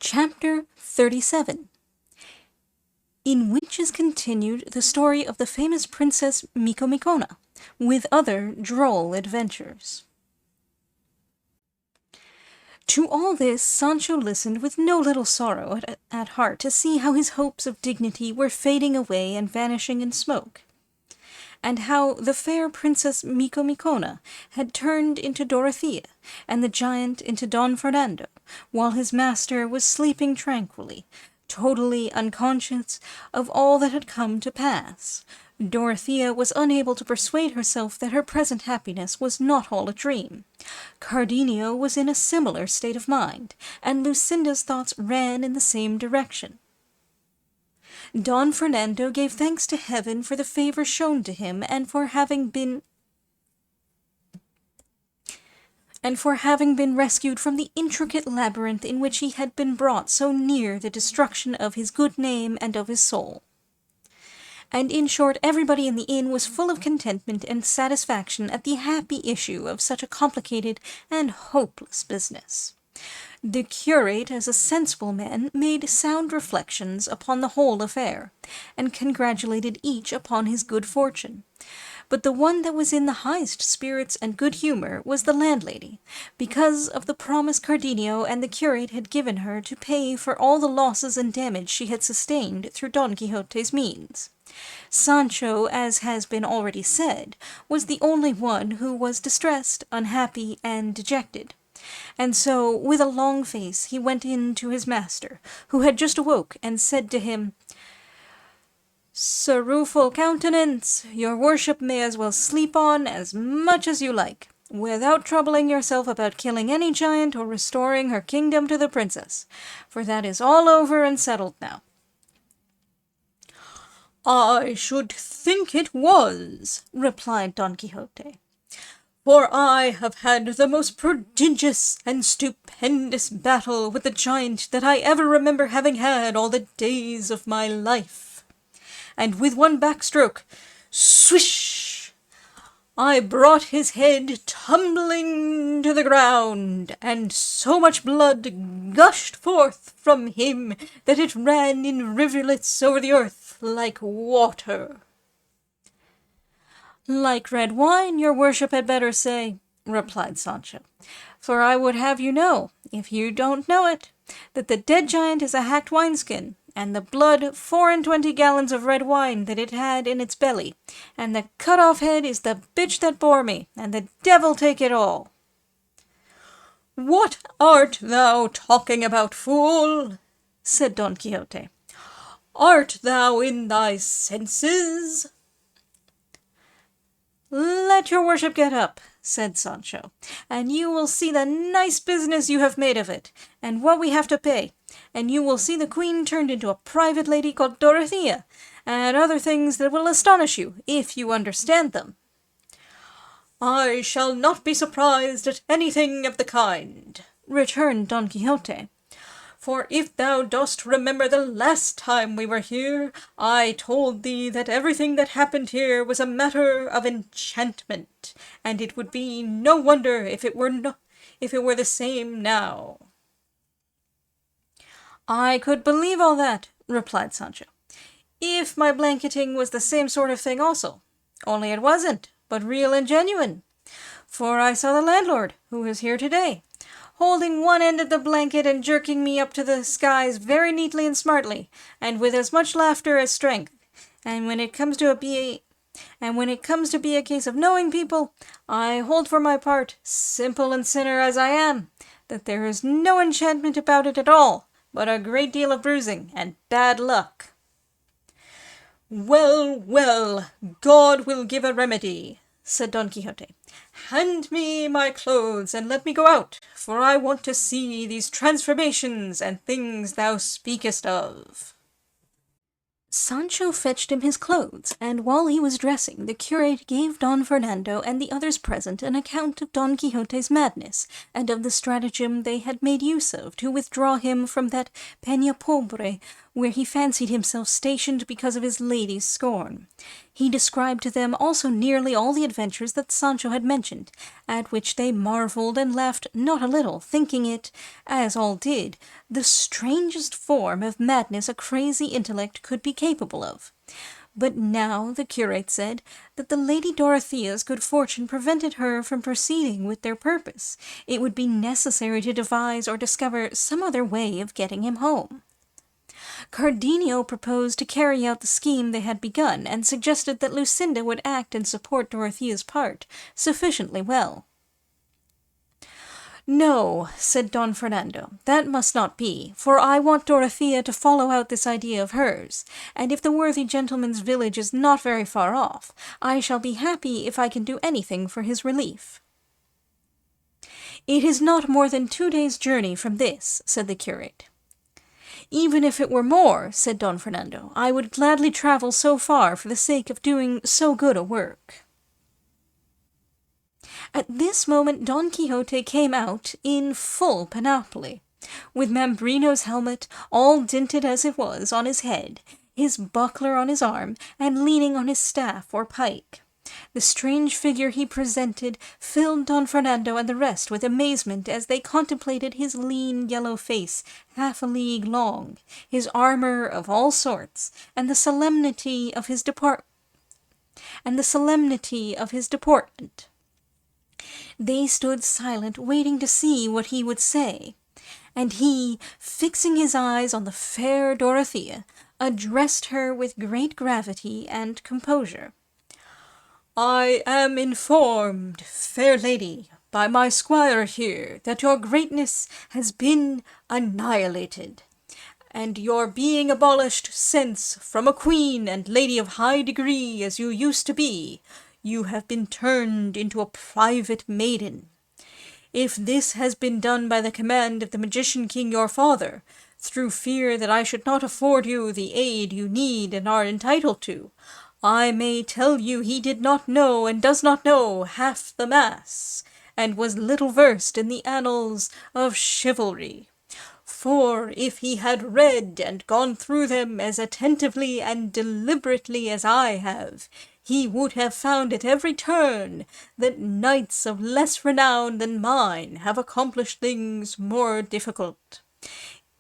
Chapter 37, in which is continued the story of the famous Princess Micomicona, with other droll adventures. To all this Sancho listened with no little sorrow at heart to see how his hopes of dignity were fading away and vanishing in smoke, and how the fair Princess Micomicona had turned into Dorothea, and the giant into Don Fernando, while his master was sleeping tranquilly, totally unconscious of all that had come to pass. Dorothea was unable to persuade herself that her present happiness was not all a dream. Cardenio was in a similar state of mind, and Lucinda's thoughts ran in the same direction. Don Fernando gave thanks to heaven for the favour shown to him, and for having been rescued from the intricate labyrinth in which he had been brought so near the destruction of his good name and of his soul. And in short, everybody in the inn was full of contentment and satisfaction at the happy issue of such a complicated and hopeless business. The curate, as a sensible man, made sound reflections upon the whole affair, and congratulated each upon his good fortune. But the one that was in the highest spirits and good humour was the landlady, because of the promise Cardenio and the curate had given her to pay for all the losses and damage she had sustained through Don Quixote's means. Sancho, as has been already said, was the only one who was distressed, unhappy, and dejected. And so, with a long face, he went in to his master, who had just awoke, and said to him, "Sir Rueful Countenance, your worship may as well sleep on as much as you like, without troubling yourself about killing any giant or restoring her kingdom to the princess, for that is all over and settled now." "I should think it was," replied Don Quixote, "for I have had the most prodigious and stupendous battle with the giant that I ever remember having had all the days of my life. And with one backstroke, swish, I brought his head tumbling to the ground, and so much blood gushed forth from him that it ran in rivulets over the earth like water." "Like red wine, your worship had better say," replied Sancho, "for I would have you know, if you don't know it, that the dead giant is a hacked wineskin, and the blood 24 gallons of red wine that it had in its belly, and the cut-off head is the bitch that bore me, and the devil take it all." "What art thou talking about, fool?" said Don Quixote. "Art thou in thy senses?" "Let your worship get up," said Sancho, "and you will see the nice business you have made of it, and what we have to pay, and you will see the queen turned into a private lady called Dorothea, and other things that will astonish you, if you understand them." "I shall not be surprised at anything of the kind," returned Don Quixote, "for if thou dost remember the last time we were here, I told thee that everything that happened here was a matter of enchantment, and it would be no wonder if it were the same now." "I could believe all that," replied Sancho, "if my blanketing was the same sort of thing also, only it wasn't, but real and genuine, for I saw the landlord, who is here today, holding one end of the blanket and jerking me up to the skies very neatly and smartly, and with as much laughter as strength. And when it comes to be a case of knowing people, I hold for my part, simple and sinner as I am, that there is no enchantment about it at all, but a great deal of bruising and bad luck." "Well, well, God will give a remedy," said Don Quixote. "Hand me my clothes and let me go out, for I want to see these transformations and things thou speakest of." Sancho fetched him his clothes, and while he was dressing, the curate gave Don Fernando and the others present an account of Don Quixote's madness, and of the stratagem they had made use of to withdraw him from that peña pobre where he fancied himself stationed because of his lady's scorn. He described to them also nearly all the adventures that Sancho had mentioned, at which they marvelled and laughed not a little, thinking it, as all did, the strangest form of madness a crazy intellect could be capable of. But now the curate said that the Lady Dorothea's good fortune prevented her from proceeding with their purpose. It would be necessary to devise or discover some other way of getting him home. Cardenio proposed to carry out the scheme they had begun, and suggested that Lucinda would act and support Dorothea's part sufficiently well. "No," said Don Fernando, "that must not be, for I want Dorothea to follow out this idea of hers, and if the worthy gentleman's village is not very far off, I shall be happy if I can do anything for his relief." "It is not more than 2 days' journey from this," said the curate. "Even if it were more," said Don Fernando, "I would gladly travel so far for the sake of doing so good a work." At this moment Don Quixote came out in full panoply, with Mambrino's helmet, all dinted as it was, on his head, his buckler on his arm, and leaning on his staff or pike. The strange figure he presented filled Don Fernando and the rest with amazement as they contemplated his lean yellow face, half a league long, his armour of all sorts, and the solemnity of his deportment. They stood silent, waiting to see what he would say, and he, fixing his eyes on the fair Dorothea, addressed her with great gravity and composure. "I am informed, fair lady, by my squire here, that your greatness has been annihilated, and your being abolished, since, from a queen and lady of high degree as you used to be, you have been turned into a private maiden. If this has been done by the command of the magician king your father, through fear that I should not afford you the aid you need and are entitled to, I may tell you he did not know and does not know half the mass, and was little versed in the annals of chivalry. For if he had read and gone through them as attentively and deliberately as I have, he would have found at every turn that knights of less renown than mine have accomplished things more difficult.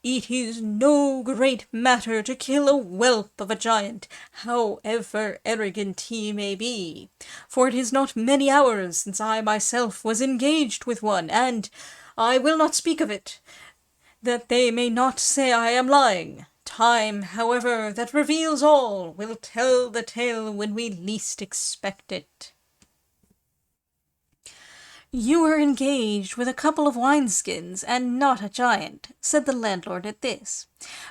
It is no great matter to kill a whelp of a giant, however arrogant he may be, for it is not many hours since I myself was engaged with one, and I will not speak of it, that they may not say I am lying. Time, however, that reveals all, will tell the tale when we least expect it." "You were engaged with a couple of wineskins, and not a giant," said the landlord at this.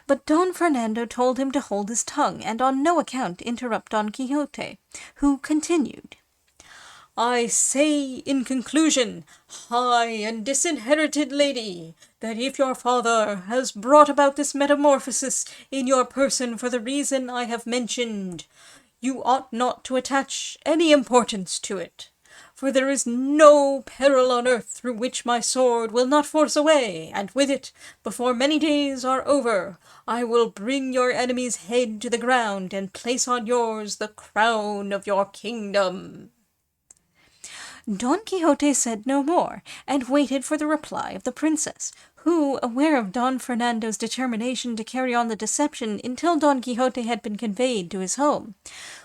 But Don Fernando told him to hold his tongue, and on no account interrupt Don Quixote, who continued, "I say in conclusion, high and disinherited lady, that if your father has brought about this metamorphosis in your person for the reason I have mentioned, you ought not to attach any importance to it, for there is no peril on earth through which my sword will not force a way, and with it, before many days are over, I will bring your enemy's head to the ground, and place on yours the crown of your kingdom." Don Quixote said no more, and waited for the reply of the princess, who, aware of Don Fernando's determination to carry on the deception until Don Quixote had been conveyed to his home,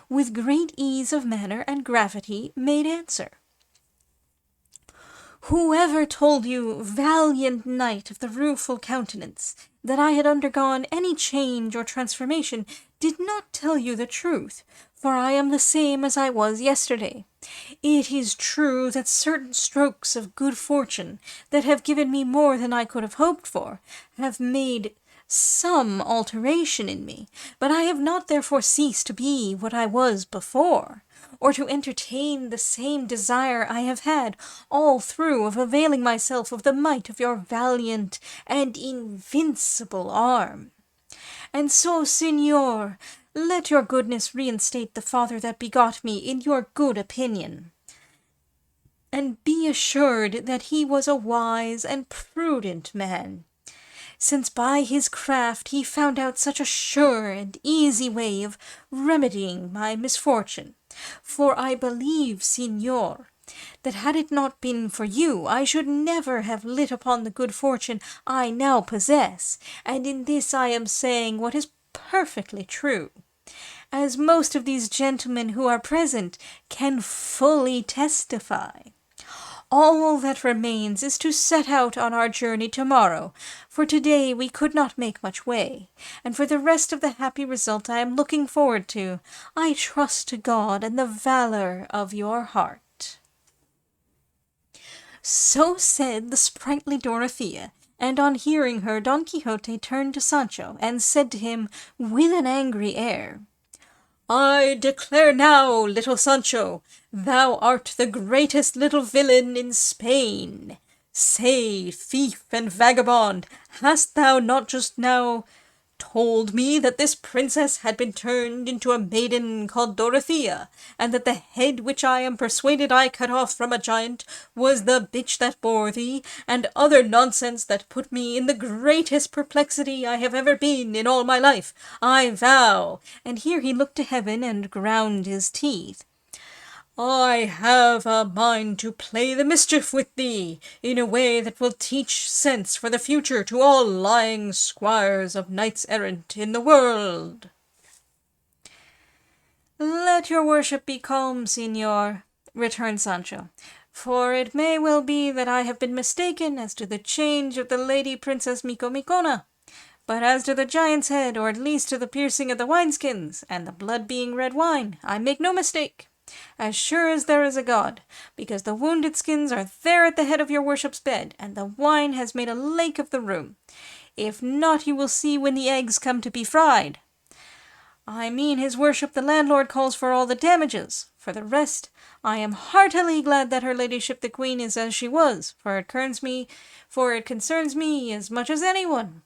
with great ease of manner and gravity made answer. "Whoever told you, valiant knight of the rueful countenance, that I had undergone any change or transformation, did not tell you the truth, for I am the same as I was yesterday. It is true that certain strokes of good fortune, that have given me more than I could have hoped for, have made some alteration in me, but I have not therefore ceased to be what I was before, or to entertain the same desire I have had all through of availing myself of the might of your valiant and invincible arm. And so, Señor, let your goodness reinstate the father that begot me in your good opinion, and be assured that he was a wise and prudent man, since by his craft he found out such a sure and easy way of remedying my misfortune, For I believe, Signor, that had it not been for you, I should never have lit upon the good fortune I now possess, and in this I am saying what is perfectly true, as most of these gentlemen who are present can fully testify. All that remains is to set out on our journey tomorrow, for today we could not make much way, and for the rest of the happy result I am looking forward to, I trust to God and the valor of your heart." So said the sprightly Dorothea, and on hearing her Don Quixote turned to Sancho and said to him with an angry air, "I declare now, little Sancho, thou art the greatest little villain in Spain. Say, thief and vagabond, hast thou not just now told me that this princess had been turned into a maiden called Dorothea, and that the head which I am persuaded I cut off from a giant was the bitch that bore thee, and other nonsense that put me in the greatest perplexity I have ever been in all my life, I vow," and here he looked to heaven and ground his teeth, "I have a mind to play the mischief with thee in a way that will teach sense for the future to all lying squires of knights-errant in the world." "Let your worship be calm, Signor," returned Sancho, "for it may well be that I have been mistaken as to the change of the lady Princess Micomicona. But as to the giant's head, or at least to the piercing of the wineskins, and the blood being red wine, I make no mistake, as sure as there is a God, because the wounded skins are there at the head of your worship's bed, and the wine has made a lake of the room. If not, you will see when the eggs come to be fried. I mean his worship the landlord calls for all the damages. For the rest, I am heartily glad that her ladyship the queen is as she was, for it concerns me as much as anyone."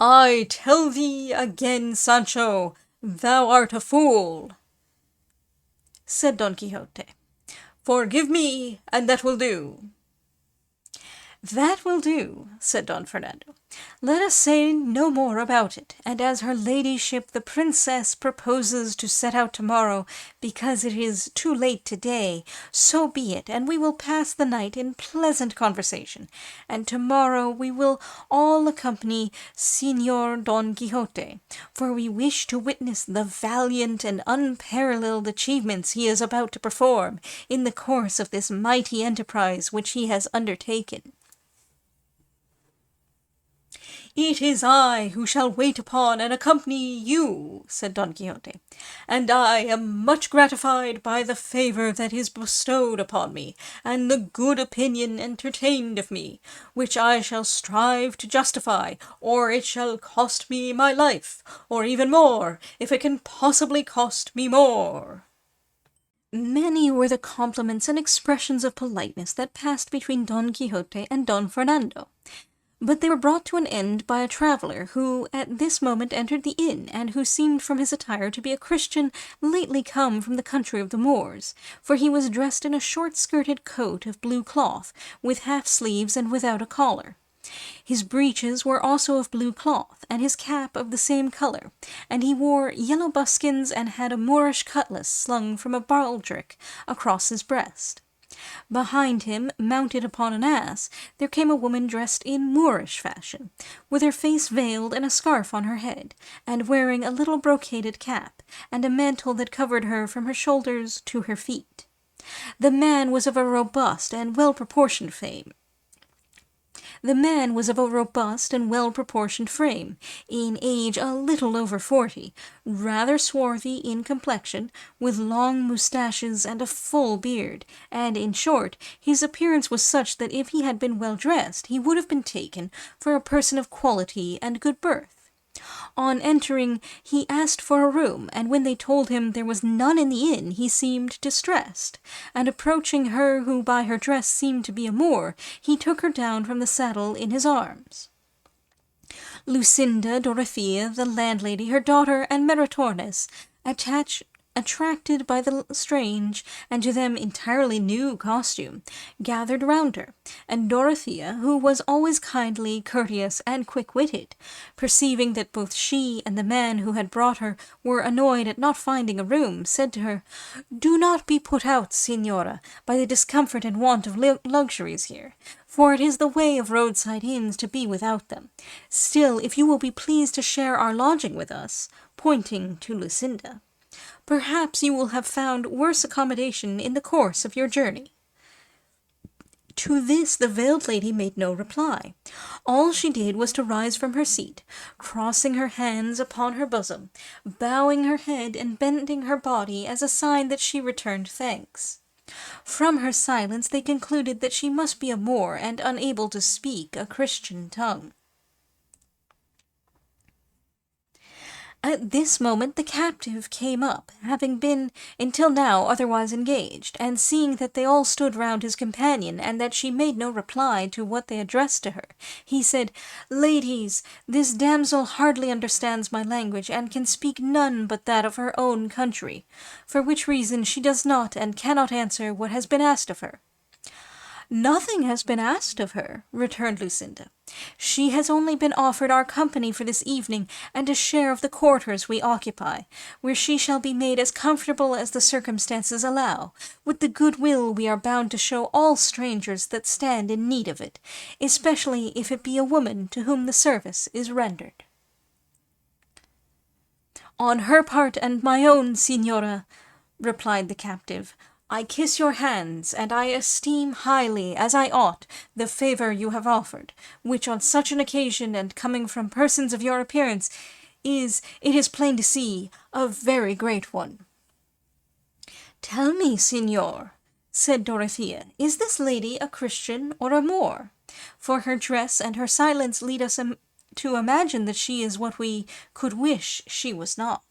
"I tell thee again, Sancho, thou art a fool," said Don Quixote. "Forgive me, and that will do." "That will do," said Don Fernando. "Let us say no more about it, and as her ladyship the princess proposes to set out tomorrow because it is too late today, so be it, and we will pass the night in pleasant conversation, and tomorrow we will all accompany Señor Don Quixote, for we wish to witness the valiant and unparalleled achievements he is about to perform in the course of this mighty enterprise which he has undertaken." "It is I who shall wait upon and accompany you," said Don Quixote, "and I am much gratified by the favour that is bestowed upon me, and the good opinion entertained of me, which I shall strive to justify, or it shall cost me my life, or even more, if it can possibly cost me more." Many were the compliments and expressions of politeness that passed between Don Quixote and Don Fernando, but they were brought to an end by a traveller who at this moment entered the inn, and who seemed from his attire to be a Christian lately come from the country of the Moors, for he was dressed in a short-skirted coat of blue cloth, with half sleeves and without a collar. His breeches were also of blue cloth, and his cap of the same colour, and he wore yellow buskins and had a Moorish cutlass slung from a baldric across his breast. Behind him, mounted upon an ass, there came a woman dressed in Moorish fashion, with her face veiled and a scarf on her head, and wearing a little brocaded cap, and a mantle that covered her from her shoulders to her feet. The man was of a robust and well-proportioned frame, in age a little over 40, rather swarthy in complexion, with long moustaches and a full beard, and, in short, his appearance was such that if he had been well dressed he would have been taken for a person of quality and good birth. On entering, he asked for a room, and when they told him there was none in the inn, he seemed distressed, and approaching her who by her dress seemed to be a Moor, he took her down from the saddle in his arms. Lucinda, Dorothea, the landlady, her daughter, and Maritornes attracted by the strange and to them entirely new costume, gathered round her, and Dorothea, who was always kindly, courteous, and quick-witted, perceiving that both she and the man who had brought her were annoyed at not finding a room, said to her, "Do not be put out, Signora, by the discomfort and want of luxuries here, for it is the way of roadside inns to be without them. Still, if you will be pleased to share our lodging with us," pointing to Lucinda, "perhaps you will have found worse accommodation in the course of your journey." To this the veiled lady made no reply. All she did was to rise from her seat, crossing her hands upon her bosom, bowing her head and bending her body as a sign that she returned thanks. From her silence they concluded that she must be a Moor and unable to speak a Christian tongue. At this moment the captive came up, having been until now otherwise engaged, and seeing that they all stood round his companion, and that she made no reply to what they addressed to her, he said, "Ladies, this damsel hardly understands my language, and can speak none but that of her own country, for which reason she does not and cannot answer what has been asked of her." "Nothing has been asked of her," returned Lucinda. "She has only been offered our company for this evening, and a share of the quarters we occupy, where she shall be made as comfortable as the circumstances allow, with the goodwill we are bound to show all strangers that stand in need of it, especially if it be a woman to whom the service is rendered." "On her part and my own, Signora," replied the captive, "I kiss your hands, and I esteem highly, as I ought, the favour you have offered, which on such an occasion, and coming from persons of your appearance, is, it is plain to see, a very great one." "Tell me, Signor," said Dorothea, "is this lady a Christian or a Moor? For her dress and her silence lead us to imagine that she is what we could wish she was not."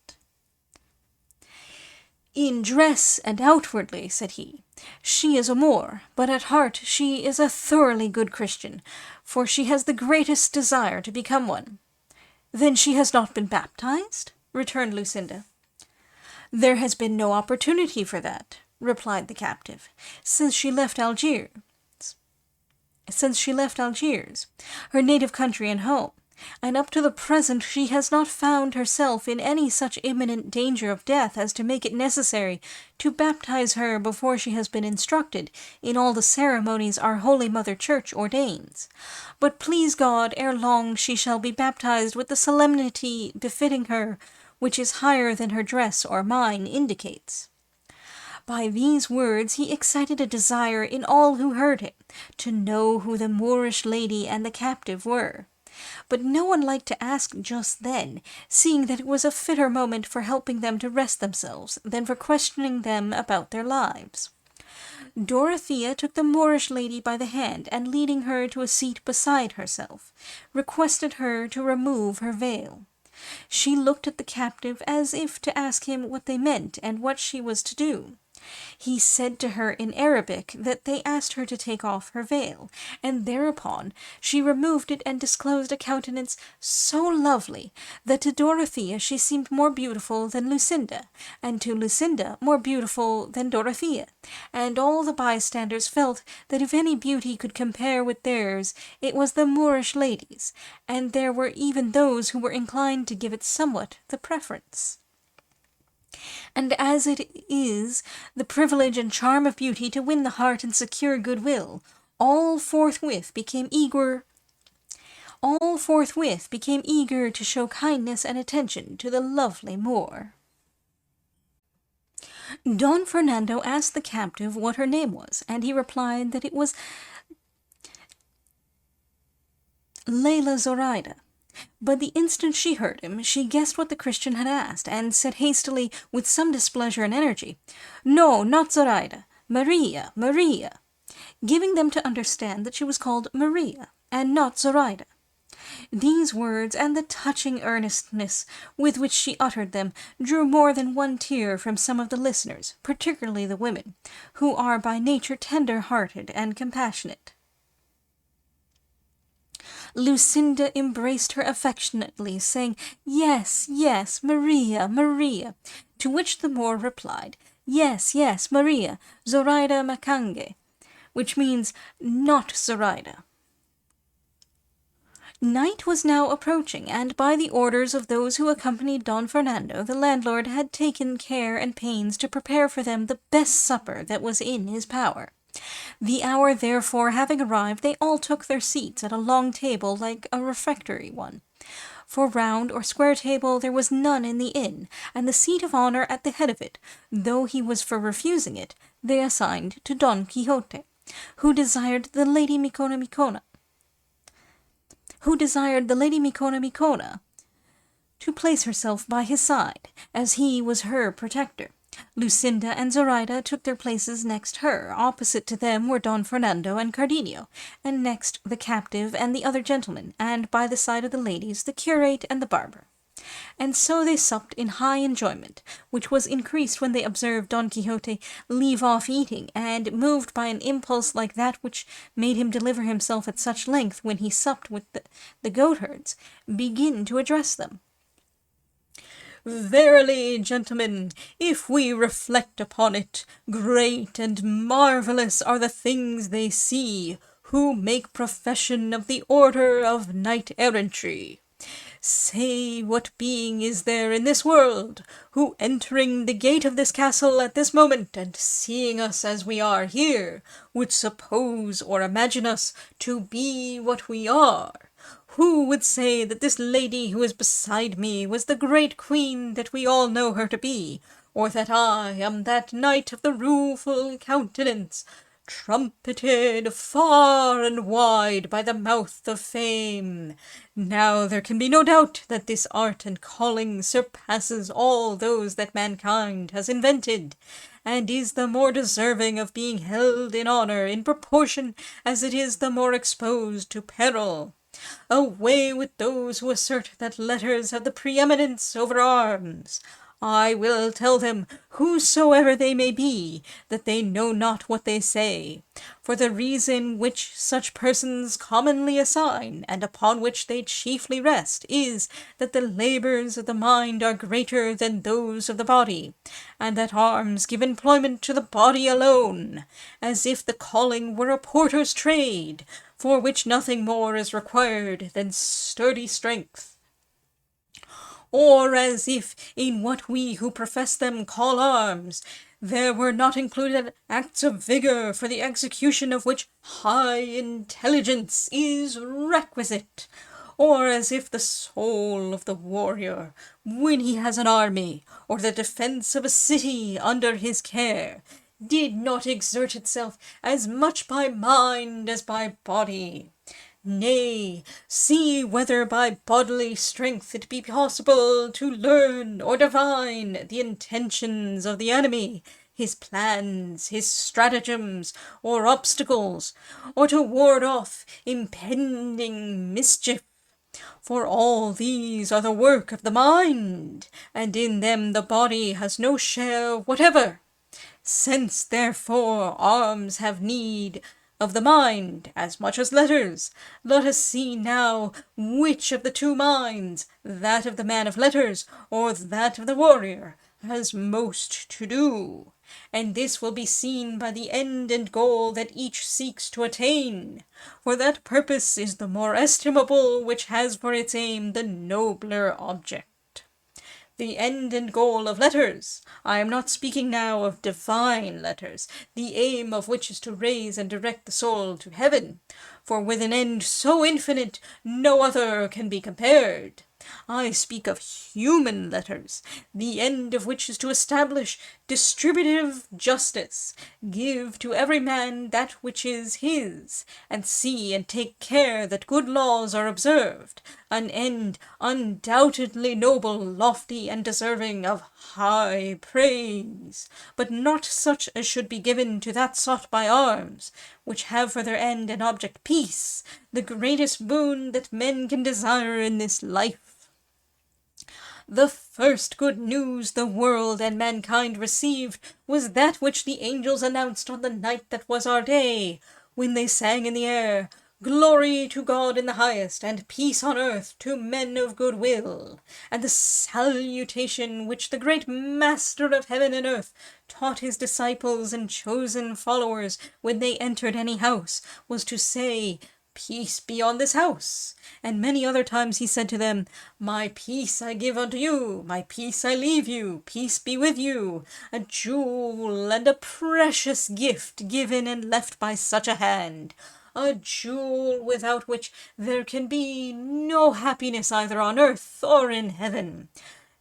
"In dress and outwardly," said he, "she is a Moor, but at heart she is a thoroughly good Christian, for she has the greatest desire to become one." "Then she has not been baptized?" returned Lucinda. "There has been no opportunity for that," replied the captive, since she left Algiers, her native country and home, and up to the present she has not found herself in any such imminent danger of death as to make it necessary to baptize her before she has been instructed in all the ceremonies our Holy Mother Church ordains. But please God, ere long she shall be baptized with the solemnity befitting her, which is higher than her dress or mine indicates." By these words he excited a desire in all who heard him to know who the Moorish lady and the captive were. But no one liked to ask just then, seeing that it was a fitter moment for helping them to rest themselves than for questioning them about their lives. Dorothea took the Moorish lady by the hand, and leading her to a seat beside herself, requested her to remove her veil. She looked at the captive as if to ask him what they meant and what she was to do. He said to her in Arabic that they asked her to take off her veil, and thereupon she removed it and disclosed a countenance so lovely that to Dorothea she seemed more beautiful than Lucinda, and to Lucinda more beautiful than Dorothea, and all the bystanders felt that if any beauty could compare with theirs it was the Moorish lady's, and there were even those who were inclined to give it somewhat the preference. And as it is the privilege and charm of beauty to win the heart and secure goodwill, all forthwith became eager to show kindness and attention to the lovely Moor. Don Fernando asked the captive what her name was, and he replied that it was Layla Zoraida. But the instant she heard him, she guessed what the Christian had asked, and said hastily, with some displeasure and energy, "No, not Zoraida, Maria, Maria," giving them to understand that she was called Maria, and not Zoraida. These words, and the touching earnestness with which she uttered them, drew more than one tear from some of the listeners, particularly the women, who are by nature tender-hearted and compassionate. Lucinda embraced her affectionately, saying, "Yes, yes, Maria, Maria. To which the Moor replied, "Yes, yes, Maria, Zoraida Macange," which means, "not Zoraida." Night was now approaching, and by the orders of those who accompanied Don Fernando, the landlord had taken care and pains to prepare for them the best supper that was in his power. The hour therefore having arrived, they all took their seats at a long table like a refectory one. For round or square table there was none in the inn, and the seat of honour at the head of it, though he was for refusing it, they assigned to Don Quixote, who desired the Lady Micona Micona to place herself by his side, as he was her protector. Lucinda and Zoraida took their places next her. Opposite to them were Don Fernando and Cardenio, and next the captive and the other gentlemen, and by the side of the ladies the curate and the barber. And so they supped in high enjoyment, which was increased when they observed Don Quixote leave off eating, and, moved by an impulse like that which made him deliver himself at such length when he supped with the goatherds, begin to address them. "Verily, gentlemen, if we reflect upon it, great and marvellous are the things they see who make profession of the order of knight-errantry. Say, what being is there in this world, who, entering the gate of this castle at this moment, and seeing us as we are here, would suppose or imagine us to be what we are? Who would say that this lady who is beside me was the great queen that we all know her to be, or that I am that knight of the rueful countenance, trumpeted far and wide by the mouth of fame? Now there can be no doubt that this art and calling surpasses all those that mankind has invented, and is the more deserving of being held in honour in proportion as it is the more exposed to peril. Away with those who assert that letters have the preeminence over arms. I will tell them, whosoever they may be, that they know not what they say, for the reason which such persons commonly assign, and upon which they chiefly rest, is, that the labours of the mind are greater than those of the body, and that arms give employment to the body alone, as if the calling were a porter's trade, for which nothing more is required than sturdy strength. Or as if in what we who profess them call arms, there were not included acts of vigour, for the execution of which high intelligence is requisite. Or as if the soul of the warrior, when he has an army, or the defence of a city under his care, did not exert itself as much by mind as by body. Nay, see whether by bodily strength it be possible to learn or divine the intentions of the enemy, his plans, his stratagems, or obstacles, or to ward off impending mischief. For all these are the work of the mind, and in them the body has no share whatever. Since, therefore, arms have need of the mind as much as letters, let us see now which of the two minds, that of the man of letters or that of the warrior, has most to do, and this will be seen by the end and goal that each seeks to attain, for that purpose is the more estimable which has for its aim the nobler object. The end and goal of letters, I am not speaking now of divine letters, the aim of which is to raise and direct the soul to heaven, for with an end so infinite no other can be compared. I speak of human letters, the end of which is to establish distributive justice, give to every man that which is his, and see and take care that good laws are observed, an end undoubtedly noble, lofty, and deserving of high praise, but not such as should be given to that sought by arms, which have for their end and object peace, the greatest boon that men can desire in this life. The first good news the world and mankind received was that which the angels announced on the night that was our day, when they sang in the air, Glory to God in the highest, and peace on earth to men of good will. And the salutation which the great Master of heaven and earth taught his disciples and chosen followers when they entered any house was to say, Peace be on this house. And many other times he said to them, My peace I give unto you, my peace I leave you, peace be with you, a jewel and a precious gift given and left by such a hand, a jewel without which there can be no happiness either on earth or in heaven.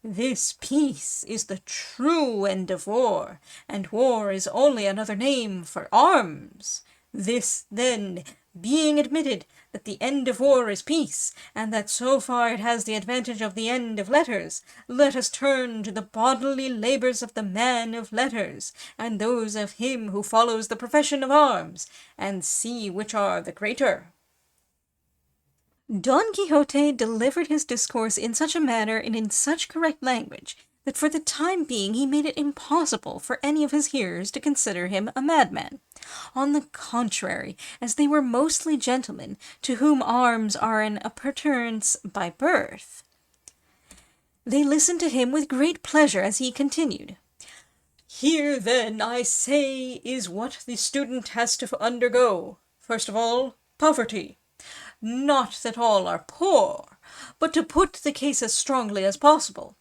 This peace is the true end of war, and war is only another name for arms. This, then, being admitted that the end of war is peace, and that so far it has the advantage of the end of letters, let us turn to the bodily labours of the man of letters, and those of him who follows the profession of arms, and see which are the greater. Don Quixote delivered his discourse in such a manner and in such correct language that for the time being he made it impossible for any of his hearers to consider him a madman. On the contrary, as they were mostly gentlemen, to whom arms are an appurtenance by birth, they listened to him with great pleasure as he continued. Here, then, I say, is what the student has to undergo. First of all, poverty. Not that all are poor, but to put the case as strongly as possible.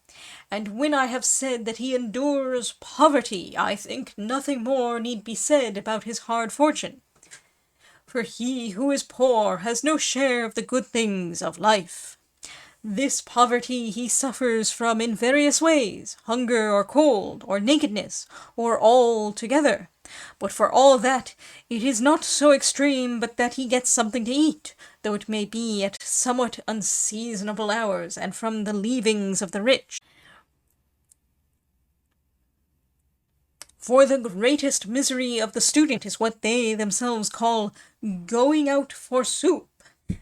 And when I have said that he endures poverty, I think nothing more need be said about his hard fortune. For he who is poor has no share of the good things of life. This poverty he suffers from in various ways, hunger or cold, or nakedness, or all together. But for all that, it is not so extreme but that he gets something to eat, though it may be at somewhat unseasonable hours, and from the leavings of the rich. For the greatest misery of the student is what they themselves call going out for soup,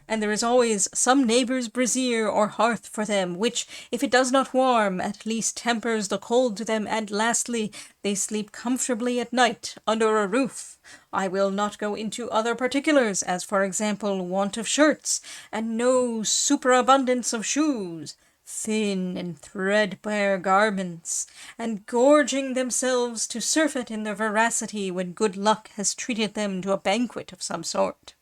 and there is always some neighbour's brazier or hearth for them, which, if it does not warm, at least tempers the cold to them, and lastly, they sleep comfortably at night under a roof. I will not go into other particulars, as for example, want of shirts, and no superabundance of shoes, thin and threadbare garments, and gorging themselves to surfeit in their voracity when good luck has treated them to a banquet of some sort.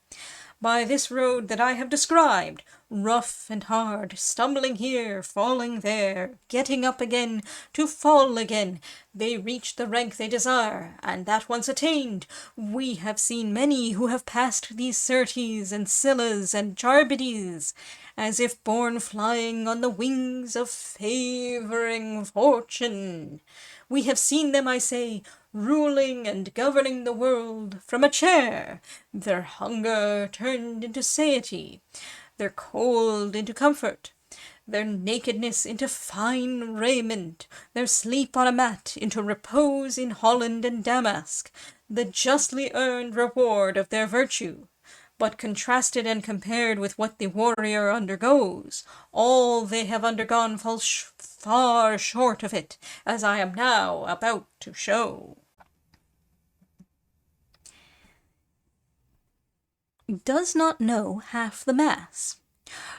By this road that I have described, rough and hard, stumbling here, falling there, getting up again, to fall again, they reach the rank they desire, and that once attained, we have seen many who have passed these Syrtes and Scyllas and Charybdis, as if borne flying on the wings of favouring fortune. We have seen them, I say, ruling and governing the world from a chair, their hunger turned into satiety, their cold into comfort, their nakedness into fine raiment, their sleep on a mat into repose in Holland and Damask, the justly earned reward of their virtue. But contrasted and compared with what the warrior undergoes, all they have undergone falls far short of it, as I am now about to show. Does not know half the Mass.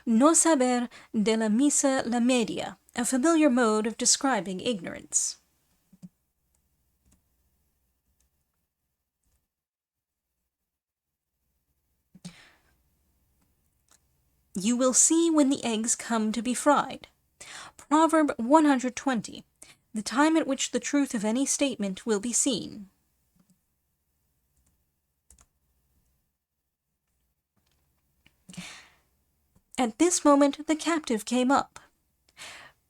No saber de la misa la media, a familiar mode of describing ignorance. You will see when the eggs come to be fried. Proverb 120. The time at which the truth of any statement will be seen. At this moment the captive came up.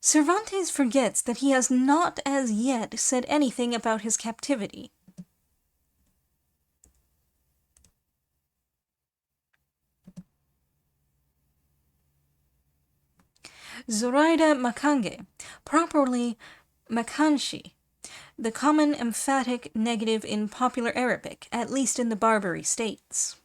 Cervantes forgets that he has not as yet said anything about his captivity. Zoraida Makange, properly Makanshi, the common emphatic negative in popular Arabic, at least in the Barbary states.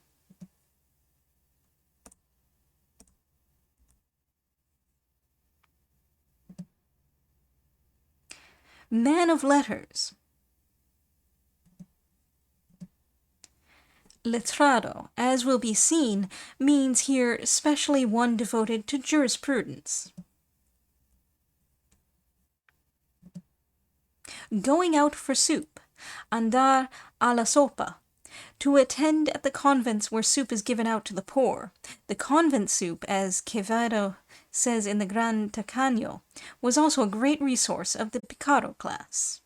Man of letters. Letrado, as will be seen, means here specially one devoted to jurisprudence. Going out for soup, andar a la sopa, to attend at the convents where soup is given out to the poor. The convent soup, as Quevedo says in the Gran Tacaño, was also a great resource of the picaro class.